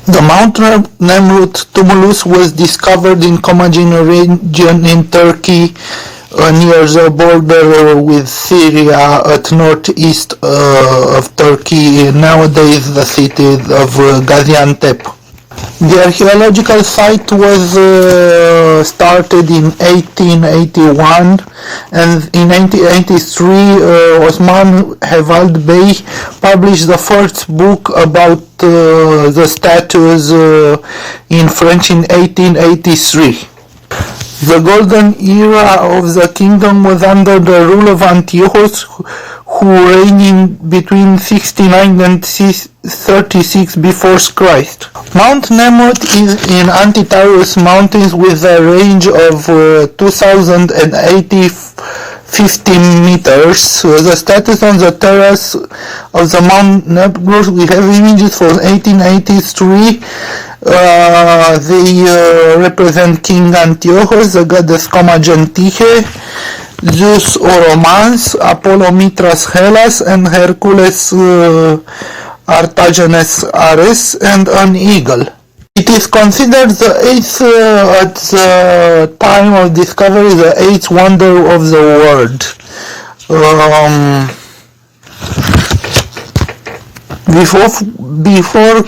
The Mount Nemrut Tumulus was discovered in Comagene region in Turkey, near the border with Syria at northeast of Turkey, nowadays the city of Gaziantep. The archaeological site was started in 1881, and in 1883 Osman Hevald Bey published the first book about the statues in French in 1883. The golden era of the kingdom was under the rule of Antiochus, who reigned in between 69 and 36 before Christ. Mount Nemrut is in Antitarus Mountains with a range of 2,050 meters. The status on the terrace of the Mount Nemrut, we have images from 1883. They represent King Antiochus, the goddess Comagene, Zeus Oromans, Apollo Mithras Hellas, and Hercules Artagenes Ares, and an eagle. It is considered the eighth, at the time of discovery, the eighth wonder of the world. Before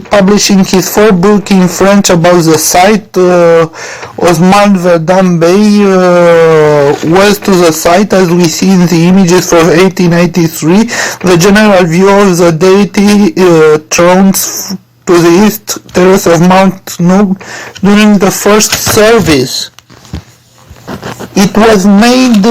publishing his first book in French about the site, Osman Verdun Bey was to the site, as we see in the images from 1883. The general view of the deity thrones to the east terrace of Mount Nub during the first service. It was made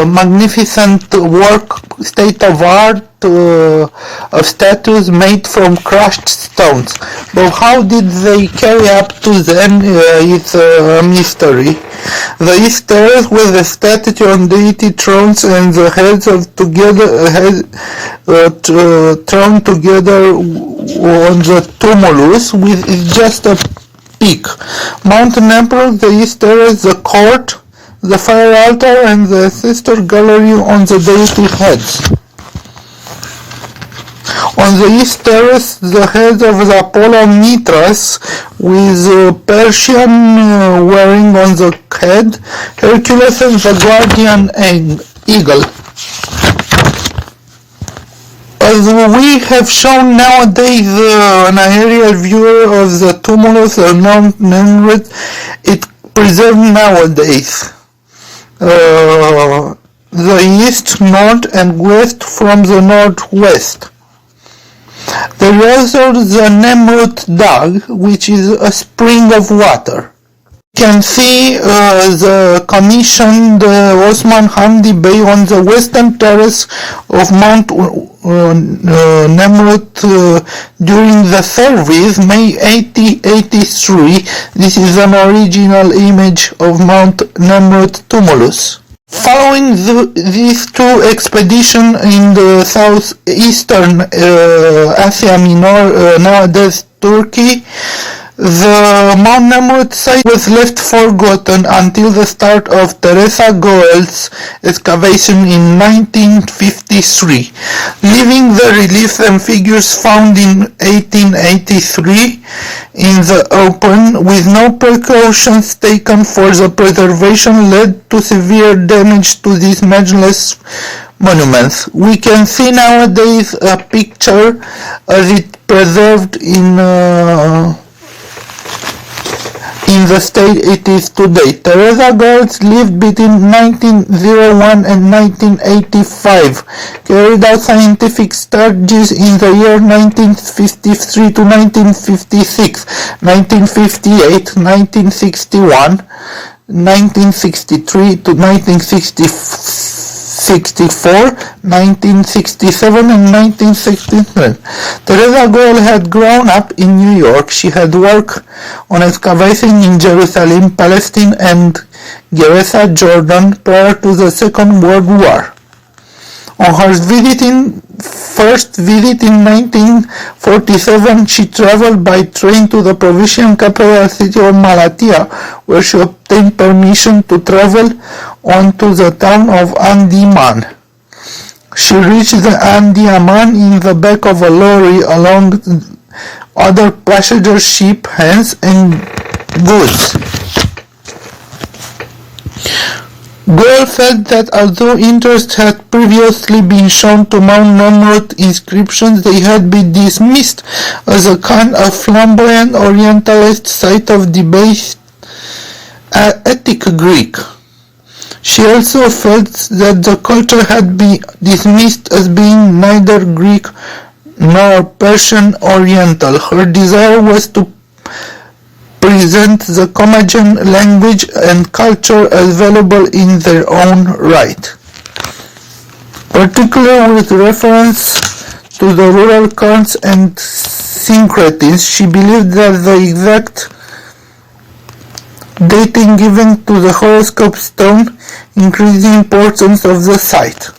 magnificent work, state of art, of statues made from crushed stones. But how did they carry up to then is a mystery. The east terrace with the statue on deity thrones and the heads of thrown together on the tumulus with just a peak. Mount Nemrut, the east terrace, the court, the fire altar, and the sister gallery on the deity heads. On the east terrace, the head of the Apollo Mithras, with Persian wearing on the head, Hercules and the guardian eagle. As we have shown nowadays, an aerial view of the tumulus of Mount Nemrut, it preserved nowadays. The east, north, and west from the northwest. There is also the Nemrut Dagh, which is a spring of water. You can see the commissioned Osman Hamdi Bey on the western terrace of Mount Nemrut during the service, May 1883. This is an original image of Mount Nemrut Tumulus. Following these two expeditions in the southeastern Asia Minor, nowadays Turkey, the Mount Nemrut site was left forgotten until the start of Teresa Goel's excavation in 1953, leaving the reliefs and figures found in 1883 in the open, with no precautions taken for the preservation, led to severe damage to these matchless monuments. We can see nowadays a picture as it preserved in the state it is today. Teresa Goetz lived between 1901 and 1985, carried out scientific studies in the year 1953 to 1956, 1958, 1961, 1963 to 1964, 1967 and 1969. Teresa Goel had grown up in New York. She had worked on excavation in Jerusalem, Palestine, and Gerasa, Jordan prior to the Second World War. On her first visit in 1947, she traveled by train to the provincial capital city of Malatya, where she obtained permission to travel on to the town of Andiman. She reached the Andiman in the back of a lorry along other passengers, sheep, hens, and goods. Goel felt that although interest had previously been shown to Mount Nemrut inscriptions, they had been dismissed as a kind of flamboyant Orientalist site of debased Attic Greek. She also felt that the culture had been dismissed as being neither Greek nor Persian Oriental. Her desire was to present the Comanche language and culture as valuable in their own right, particularly with reference to the rural cults and syncretisms. She believed that the exact dating given to the horoscope stone increased the importance of the site.